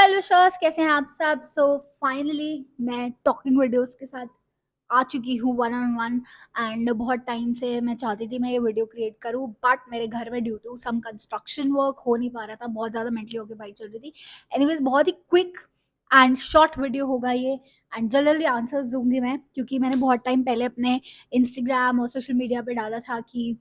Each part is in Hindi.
वेल विशर्स, कैसे हैं आप सब। सो फाइनली मैं टॉकिंग वीडियोस के साथ आ चुकी हूँ वन ऑन वन। एंड बहुत टाइम से मैं चाहती थी मैं ये वीडियो क्रिएट करूँ, बट मेरे घर में due to some construction work हो नहीं पा रहा था। बहुत ज़्यादा मेंटली ऑक्यूपाइड चल रही थी। एनीवेज, बहुत ही क्विक एंड शॉर्ट वीडियो होगा ये। एंड जल्दी जल्दी आंसर्स दूंगी मैं, क्योंकि मैंने बहुत टाइम पहले अपने इंस्टाग्राम और सोशल मीडिया पे डाला था कि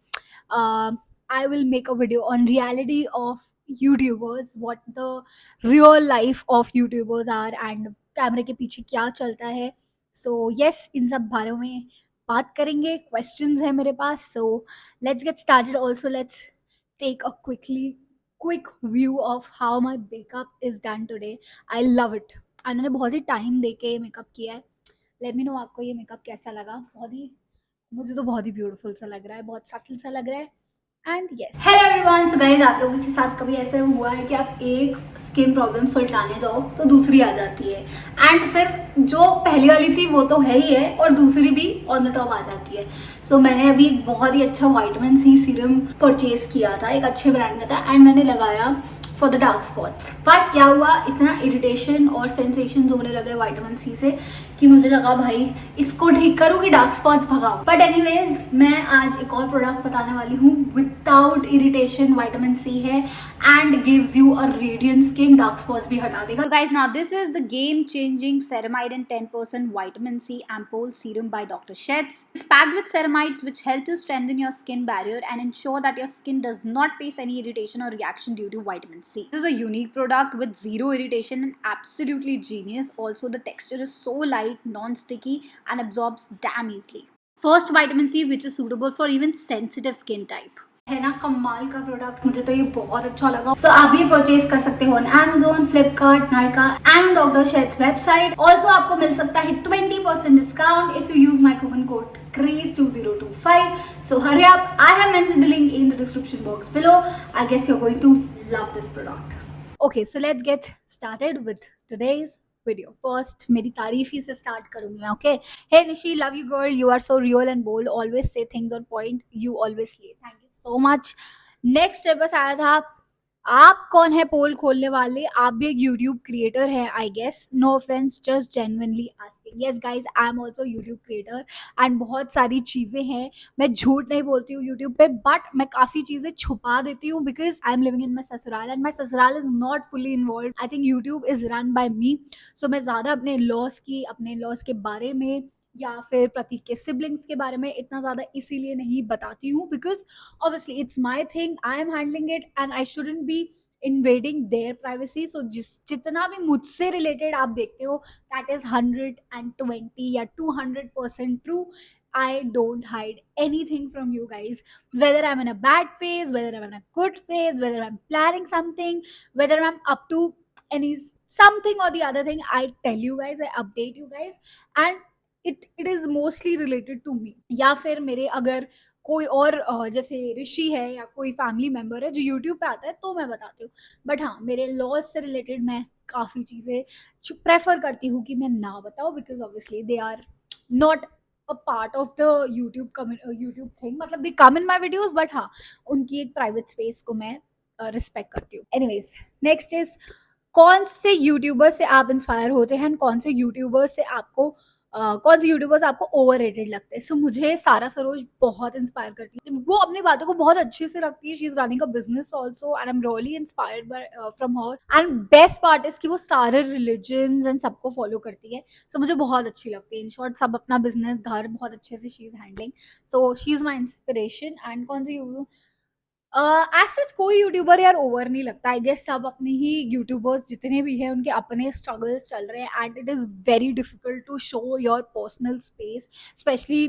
I will make a video on reality of YouTubers, what the real life of YouTubers are and कैमरे के पीछे क्या चलता है। सो यस, इन सब बारे में बात करेंगे। क्वेश्चंस है मेरे पास, so let's get started. Also let's take a quick view of how my makeup is done today. I love it. मैंने बहुत ही टाइम दे के मेकअप किया है। लेट मी नो आपको ये मेकअप कैसा लगा। बहुत ही, मुझे तो बहुत ही ब्यूटीफुल सा लग रहा है, बहुत सटल सा लग रहा है। And yes, hello everyone. So guys, आप लोगों के साथ कभी ऐसे हुआ है कि आप एक स्किन प्रॉब्लम सुलटाने जाओ तो दूसरी आ जाती है, एंड फिर जो पहली वाली थी वो तो है ही है और दूसरी भी ऑन द टॉप आ जाती है। सो मैंने अभी एक बहुत ही अच्छा विटामिन सी सीरम परचेज किया था, एक अच्छे ब्रांड का था, एंड मैंने लगाया for the dark spots. But क्या हुआ, इतना इरिटेशन और सेंसेशन होने लगे विटामिन सी से कि मुझे लगा भाई इसको ठीक करूँ कि डार्क स्पॉट्स भगाऊं। बट एनीवेज, मैं आज एक और प्रोडक्ट बताने वाली हूँ विदाउट इरिटेशन। विटामिन सी है and gives you a radiant skin, dark spots भी हटा देगा। So guys, now this is the game changing ceramide and 10% vitamin C ampoule serum by Dr. Sheth's. It's packed with ceramides which help to strengthen your skin barrier and ensure that your skin does not face any irritation or reaction due to vitamin C. This is a unique product with zero irritation and absolutely genius. Also, the texture is so light, non-sticky and absorbs damn easily. First, vitamin C, which is suitable for even sensitive skin type. है ना, कमाल का प्रोडक्ट, मुझे तो ये बहुत अच्छा लगा। सो आप ये परचेज कर सकते हो on Amazon, Flipkart, Nykaa and doctor Sheth's website. Also आपको मिल सकता है 20% discount if you use my coupon code CREASE2025. So hurry up, I have mentioned the link in the description box below. I guess you're going to love this product. Okay, so let's get started with today's video. First, मेरी तारीफ ही से स्टार्ट करूंगी मैं। Okay, hey Nishi, love you girl, you are so real and bold, always say things on point, you always slay. Thank you so much. Next पे बस आया था, आप कौन है पोल खोलने वाले, आप भी एक यूट्यूब क्रिएटर हैं I guess. No offence, just genuinely asking. Yes guys, I am also YouTube creator and बहुत सारी चीज़ें हैं, मैं झूठ नहीं बोलती हूँ यूट्यूब पे, बट मैं काफ़ी चीज़ें छुपा देती हूँ because I am living in my sasural and my sasural is not fully involve. I think YouTube is run by me. So मैं ज़्यादा अपने लॉस के बारे में या फिर प्रतीक के सिबलिंग्स के बारे में इतना ज़्यादा इसीलिए नहीं बताती हूँ because obviously it's my thing, I am handling it and I shouldn't be invading their privacy. So जितना भी मुझसे रिलेटेड आप देखते हो, that is 120 या 200% true. I don't hide anything from you guys, whether I'm in a bad phase, whether I'm in a good phase, whether I'm planning something, whether I'm up to any something or the other thing. I tell you guys, I update you guys, and it is mostly related to me. या फिर मेरे अगर कोई और जैसे ऋषि है या कोई फैमिली मेंबर है जो यूट्यूब पे आता है तो मैं बताती हूँ। बट हाँ, मेरे लॉज से रिलेटेड मैं काफ़ी चीज़ें प्रेफर करती हूँ कि मैं ना बताऊँ because obviously they are not a part of the YouTube thing. मतलब they come in my videos, but हाँ, उनकी एक प्राइवेट स्पेस को मैं रिस्पेक्ट करती हूँ। एनीवेज, नेक्स्ट इज, कौन से यूट्यूबर से आप इंस्पायर होते हैं, कौन से यूट्यूबर से आपको कौन से यूट्यूबर्स आपको ओवररेटेड लगते हैं। सो मुझे सारा सरोज बहुत इंस्पायर करती है, वो अपनी बातों को बहुत अच्छे से रखती है। She is running a business also and I am really inspired by from her. And best part is कि वो सारे रिलीजन्स एंड सबको फॉलो करती है। सो मुझे बहुत अच्छी लगती है। इन शॉर्ट, सब अपना बिजनेस घर बहुत अच्छे से she is handling. So she is my inspiration. And कौन से एज सच कोई यूट्यूबर यार ओवर नहीं लगता। आई गेस सब अपने ही यूट्यूबर्स जितने भी हैं उनके अपने स्ट्रगल्स चल रहे हैं and it is very difficult to show your personal space. Specially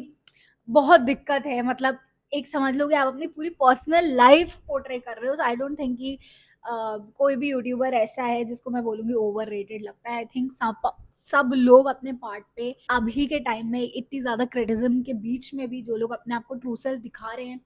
बहुत दिक्कत है, मतलब एक समझ लो कि आप अपनी पूरी पर्सनल लाइफ पोर्ट्रे कर रहे हो। आई डोंट थिंक कि कोई भी यूट्यूबर ऐसा है जिसको मैं बोलूँगी ओवर रेटेड लगता है। आई थिंक सब लोग अपने पार्ट पे अभी के टाइम में इतनी ज़्यादा क्रिटिसिज्म के बीच में भी जो लोग अपने आप को ट्रू सेल्फ दिखा रहे हैं,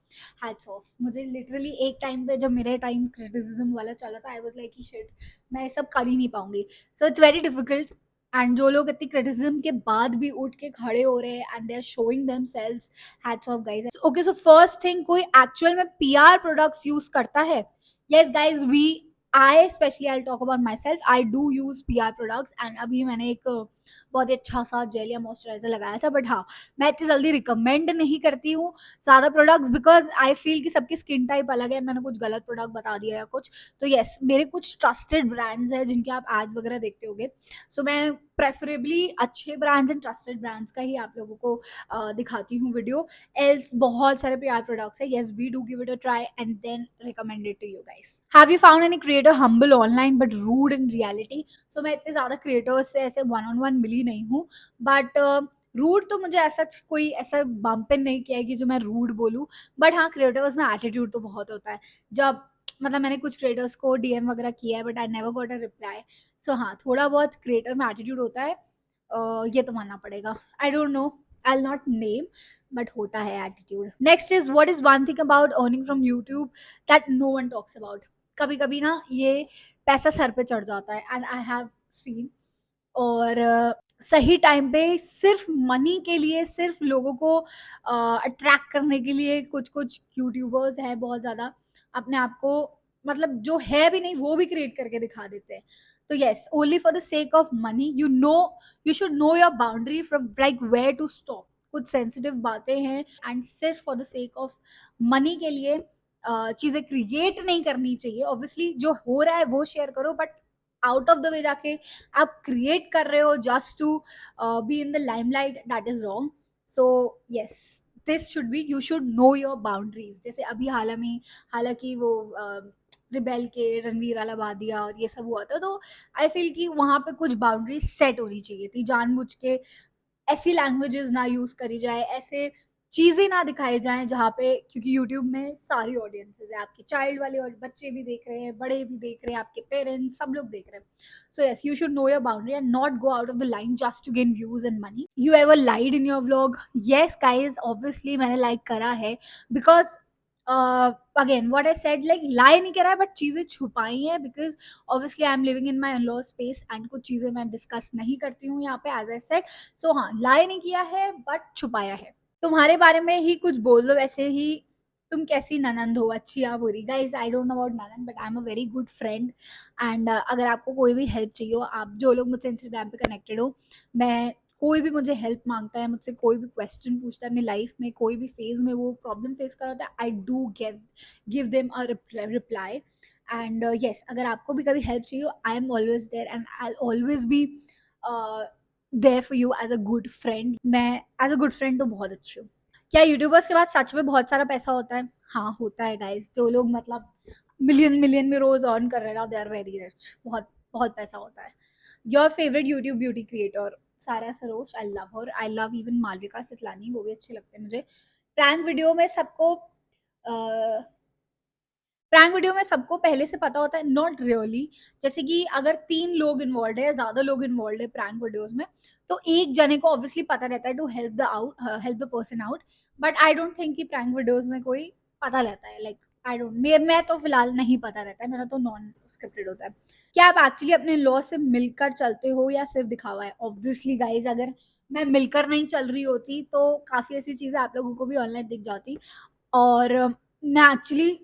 हैट्स ऑफ। मुझे लिटरली एक टाइम पे जब मेरे टाइम क्रिटिसिज्म वाला चला था, आई वाज लाइक कि शिट, मैं ये सब कर ही नहीं पाऊंगी। So it's very difficult. And जो लोग इतनी क्रिटिसिज्म के बाद भी उठ के खड़े हो रहे हैं and they are showing themselves, hats off guys. Okay, so first thing, कोई एक्चुअल में पीआर प्रोडक्ट्स यूज करता है? Yes guys, we I specially I talk about myself, I do use PR products and अभी मैंने एक बहुत ही अच्छा सा जेल या मॉइस्चराइजर लगाया था, बट हाँ मैं इतनी जल्दी रिकमेंड नहीं करती हूँ ज़्यादा प्रोडक्ट्स, बिकॉज आई फील कि सबकी स्किन टाइप अलग है, मैंने कुछ गलत प्रोडक्ट बता दिया या कुछ। तो येस, मेरे कुछ ट्रस्टेड ब्रांड्स हैं जिनके आप एड्स वगैरह देखते होगे, सो मैं प्रेफरेबली अच्छे ब्रांड्स एंड ट्रस्टेड ब्रांड्स का ही आप लोगों को दिखाती हूँ वीडियो। एल्स बहुत सारे PR प्रोडक्ट्स है, yes we do give it a try and then recommend it to you guys. Have you found any creator humble online but rude in reality? So मैं इतने ज़्यादा क्रिएटर्स से ऐसे वन ऑन वन मिली नहीं हूँ, बट रूड तो मुझे ऐसा कोई ऐसा बम्प नहीं किया है कि जो मैं रूड बोलूँ, बट हाँ क्रिएटर्स में एटीट्यूड तो बहुत होता है। जब मतलब मैंने कुछ क्रिएटर्स को DM वगैरह किया है but I never got a reply, so हाँ थोड़ा बहुत क्रिएटर में एटीट्यूड होता है, ये तो मानना पड़ेगा। I don't know, I will not name, but होता है attitude. Next is what is one thing about earning from YouTube that no one talks about. कभी कभी ना ये पैसा सर पे चढ़ जाता है एंड आई हैव सीन, और सही टाइम पे सिर्फ मनी के लिए, सिर्फ लोगों को अट्रैक्ट करने के लिए कुछ कुछ यूट्यूबर्स हैं बहुत ज़्यादा अपने आप को, मतलब जो है भी नहीं वो भी क्रिएट करके दिखा देते हैं। तो yes, only for the sake of money, you know you should know your boundary from like where to stop. कुछ सेंसिटिव बातें हैं एंड सिर्फ for the sake of money के लिए चीज़ें क्रिएट नहीं करनी चाहिए। ऑब्वियसली जो हो रहा है वो शेयर करो, but out of the way जाके आप क्रिएट कर रहे हो just to be in the limelight, that is wrong. So yes, this should be, you should know your boundaries. जैसे अभी हालांकि वो रिबेल के रणवीर अलाहाबादिया और ये सब हुआ था, तो आई फील कि वहाँ पे कुछ बाउंड्रीज सेट होनी चाहिए थी, जानबूझ के ऐसी लैंग्वेजेस ना यूज करी जाए, ऐसे चीजें ना दिखाई जाएं जहाँ पे, क्योंकि यूट्यूब में सारी ऑडियंसेस है, आपके चाइल्ड वाले और बच्चे भी देख रहे हैं, बड़े भी देख रहे हैं, आपके पेरेंट्स सब लोग देख रहे हैं। So yes, you should know your boundary and not go out of the line just to gain views and money. You ever lied in your vlog? Yes guys, obviously मैंने लाइक करा है, because again what I said, like lie नहीं करा है बट चीजें छुपाई हैं, because obviously I am living in my in law space and कुछ चीजें मैं डिस्कस नहीं करती हूँ यहाँ पे, एज आई सेड। सो हाँ, लाई नहीं किया है बट छुपाया है। तुम्हारे बारे में ही कुछ बोल दो वैसे ही, तुम कैसी ननंद हो, अच्छी या बुरी? Guys I don't know about nanad but I am a very good friend and अगर आपको कोई भी हेल्प चाहिए हो, आप जो लोग मुझसे इंस्टाग्राम पे कनेक्टेड हो, मैं कोई भी मुझे हेल्प मांगता है, मुझसे कोई भी क्वेश्चन पूछता है अपनी लाइफ में, कोई भी फेज में वो प्रॉब्लम फेस कर रहा है, I do give them a reply. And yes, अगर आपको भी कभी हेल्प चाहिए, I am always there and I always be there for you as a good friend. मैं एज अ गुड फ्रेंड तो बहुत अच्छी हूँ। क्या यूट्यूबर्स के बाद सच में बहुत सारा पैसा होता है? हाँ होता है गाइज, जो लोग मतलब मिलियन मिलियन में रोज अर्न कर रहे हैं ना, दे आर वेरी रिच, बहुत बहुत पैसा होता है। Your favourite YouTube beauty creator? Sara Saroj, I love her, I love even Malvika Sitlani, वो भी अच्छे लगते हैं मुझे। प्रैंक वीडियो में सबको प्रैंक वीडियो में सबको पहले से पता होता है? Not really. जैसे कि अगर 3 लोग इन्वॉल्व है या ज़्यादा लोग इन्वॉल्व है प्रैंक वीडियोस में, तो एक जने को ऑब्वियसली पता रहता है to help the person out, but I don't think कि प्रैंक वीडियोस में कोई पता रहता है, लाइक आई डोंट, मैं तो फिलहाल नहीं पता रहता है, मेरा तो नॉन स्क्रिप्टेड होता है। क्या आप एक्चुअली अपने लॉ से मिलकर चलते हो या सिर्फ दिखावा है? ऑब्वियसली गाइज, अगर मैं मिलकर नहीं चल रही होती तो काफ़ी ऐसी चीज़ें आप लोगों को भी ऑनलाइन दिख जाती। और मैं एक्चुअली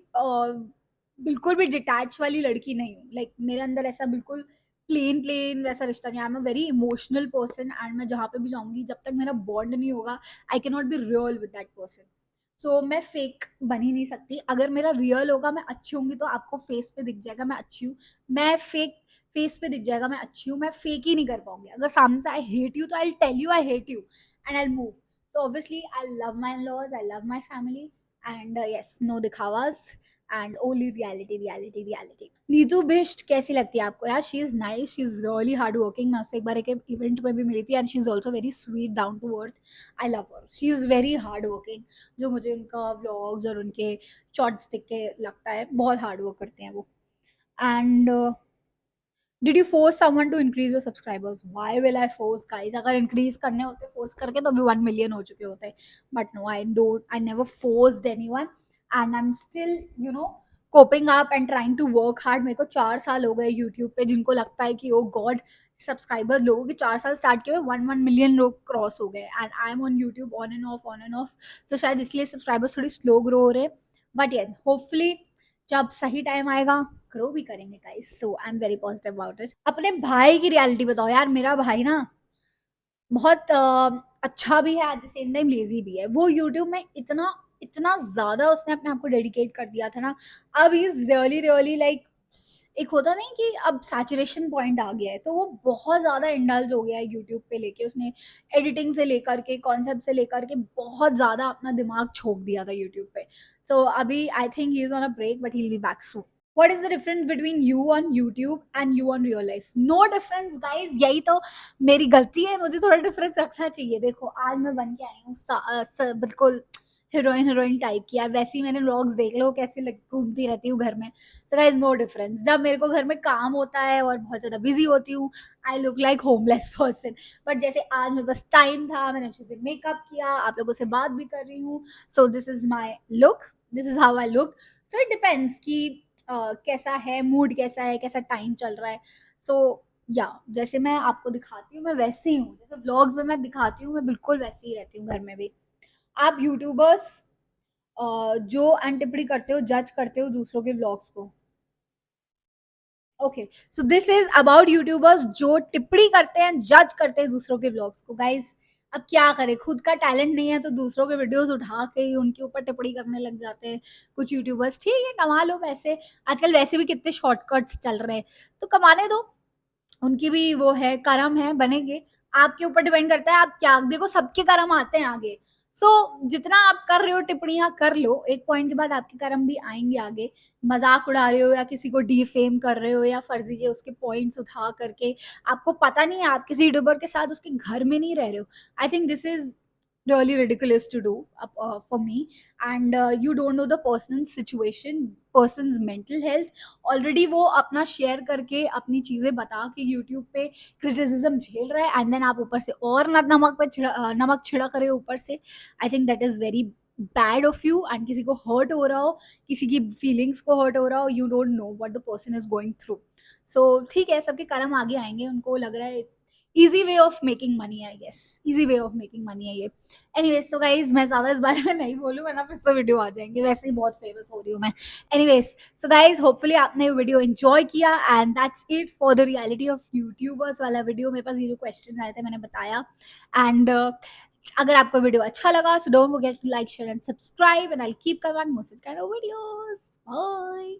बिल्कुल भी डिटैच वाली लड़की नहीं हूँ, लाइक मेरे अंदर ऐसा बिल्कुल प्लेन प्लेन वैसा रिश्ता नहीं है। आई am a very emotional person and मैं जहाँ पे भी जाऊँगी, जब तक मेरा बॉन्ड नहीं होगा, I can not be real with that person. So मैं फेक बन ही नहीं सकती। अगर मेरा रियल होगा, मैं अच्छी होंगी तो आपको फेस पे दिख जाएगा मैं अच्छी हूँ, मैं फेक फेस पे दिख जाएगा मैं अच्छी हूँ, मैं फेक ही नहीं कर पाऊंगी। अगर सामने से आई हेट यू तो I tell you I hate you and I move. So obviously I love my laws, I love my family and yes, no दिखावास and only reality reality reality. Neetu Bisht कैसी लगती है आपको? यार she is nice, she is really hard working. मैं उससे एक बार एक इवेंट में भी मिली थी and she is also very sweet, down to earth. I love her, she is very hard working. जो मुझे उनका व्लॉग्स और उनके शॉर्ट्स देख के लगता है, बहुत हार्ड वर्क करते हैं वो। And did you force someone to increase your subscribers? Why will I force guys? अगर इंक्रीज करने होते फोर्स करके तो अभी 1 मिलियन हो चुके होते, but no, I never forced anyone and I am still coping up and trying to work hard. मेरे को 4 साल हो गए यूट्यूब पे, जिनको लगता है कि ओ गॉड सब्सक्राइबर्स, लोगों के 4 साल स्टार्ट किए हुए 1 मिलियन लोग क्रॉस हो गए and I M on YouTube on end of. तो शायद इसलिए सब्सक्राइबर्स थोड़ी स्लो ग्रो हो रहे, बट ये होपफुली जब सही टाइम आएगा ग्रो भी करेंगे guys, so I am very positive about it. अपने भाई की रियलिटी बताओ यार। मेरा भाई ना बहुत अच्छा भी है, at the same time lazy भी है। वो यूट्यूब में इतना इतना ज्यादा उसने अपने आप को डेडिकेट कर दिया था ना। अब he is really really like, एक होता नहीं कि अब सैचुरेशन पॉइंट आ गया है, तो वो बहुत ज्यादा इंडल्ज हो गया है यूट्यूब पे लेके। उसने एडिटिंग से लेकर के कॉन्सेप्ट से लेकर के बहुत ज्यादा अपना दिमाग छोक दिया था यूट्यूब पे। सो अभी I think he is on a break, but he will be back soon. What is the difference between you on YouTube and you on real life? No difference, guys. यही तो मेरी गलती है, मुझे थोड़ा डिफरेंस रखना चाहिए। देखो आज मैं बन के आई हूँ बिल्कुल हीरोइन हीरोइन टाइप की यार। वैसे ही मैंने व्लॉग्स देख लो कैसे घूमती रहती हूँ घर में। So guys no difference. जब मेरे को घर में काम होता है और बहुत ज़्यादा बिजी होती हूँ, I look like homeless person. But जैसे आज में बस टाइम था, मैंने अच्छे से मेकअप किया, आप लोगों से बात भी कर रही हूँ। So this is my look, this is how I look. So it depends कि कैसा है मूड, कैसा है, कैसा टाइम चल रहा है। सो या जैसे मैं आपको दिखाती हूँ मैं वैसे ही हूँ, जैसे व्लॉग्स में मैं दिखाती हूँ मैं बिल्कुल वैसे ही रहती हूँ घर में भी। आप यूट्यूबर्स जो एंटिप्री करते हो, जज करते हो दूसरों के व्लॉग्स को। Okay, so this is about YouTubers जो टिप्पणी करते हैं, जज करते हैं दूसरों के व्लॉग्स को। गाइस अब क्या करें, खुद का टैलेंट नहीं है तो दूसरों के वीडियोस उठा के ही उनके ऊपर टिप्पणी करने लग जाते हैं कुछ यूट्यूबर्स। ठीक है, कमा लो पैसे, आजकल वैसे भी कितने शॉर्टकट्स चल रहे हैं, तो कमाने दो। उनकी भी वो है, कर्म है, बनेंगे। आपके ऊपर डिपेंड करता है आप क्या, देखो सबके कर्म आते हैं आगे। सो जितना आप कर रहे हो टिप्पणियां कर लो, एक पॉइंट के बाद आपके कर्म भी आएंगे आगे। मजाक उड़ा रहे हो या किसी को डीफेम कर रहे हो या फर्जी के उसके पॉइंट्स उठा करके, आपको पता नहीं है आप किसी यूट्यूबर के साथ उसके घर में नहीं रह रहे हो। I think this is really ridiculous to do for me. And you don't know the person's situation, person's mental health। Already वो अपना शेयर करके अपनी चीजें बता के यूट्यूब पे क्रिटिसिज्म झेल रहा है, एंड देन आप ऊपर से और नमक छिड़क रहे हो ऊपर से। I think that is very bad of you. And किसी को हर्ट हो रहा हो, किसी की फीलिंग्स को हर्ट हो रहा हो, you don't know what the person is going through. So ठीक है, सबके कर्म आगे आएंगे, उनको लग रहा है easy way of making money, I guess easy way of making money है ये। एनीवेज तो गाइज मैं ज्यादा इस बारे में नहीं बोलूँ वरना फिर से वीडियो आ जाएंगे, वैसे ही बहुत फेमस हो रही हूँ मैं। एनीवेज सो गाइज होपफुली आपने वीडियो एंजॉय किया, and that's it for the reality of YouTubers वाला वीडियो। मेरे पास ये जो क्वेश्चन आए थे मैंने बताया। एंड अगर आपको वीडियो अच्छा लगा, so don't forget to like share and subscribe, and I keep coming more such kind of videos. Bye.